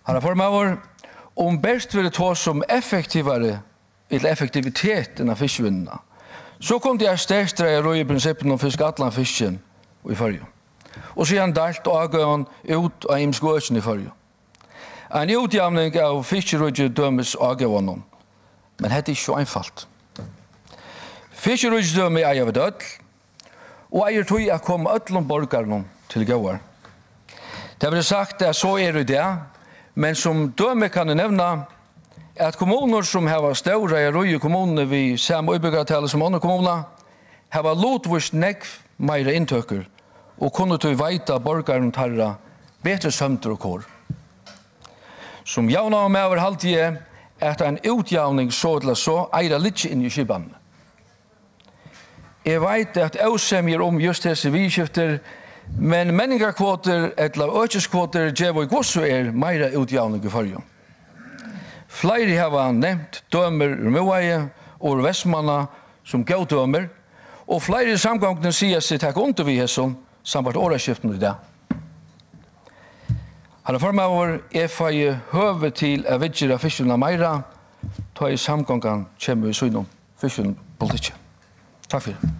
Han har formøver om best vil ta som effektivare eller effektivitet enn av fiskevinnene. Så kunne jeg sterkt dreie røye prinsippen om fisk atlan fisken i Førje. Og så han dalt og avgøven ut av imskøsen i Førje. En utjavning av fiskerøyde dømes avgøven, men dette er ikke så einfalt. Fiskerøyde døme eier ved død, og eier tog å komme ødlom borgerne til gåar. Det har sagt at så er det, men som døme kan jeg nevne at kommuner som har større røye kommuner vi samme utbyggertale som andre kommuner har lotvist nekv mer inntøkker og kunne til veita borgeren tarra bedre sømter og kår. Som javna og med halvtid at en utjavning så til så eier litt inn i skibene. Jeg vet at jeg semjer om just disse vidskifter, men menningarkvoter eller økeskvoter gjør i gosso mer utjavning i Førje. Flere har nevnt dømer Moaie og Vestmanna som gå dømer, og flere samgångene sier seg takk under vi hesson samt åreskiften i dag. Han har fremover fått høve til å vidgjøre fiskene meira, ta i samgångene kommer i synen fiskene politikk. Takk for det.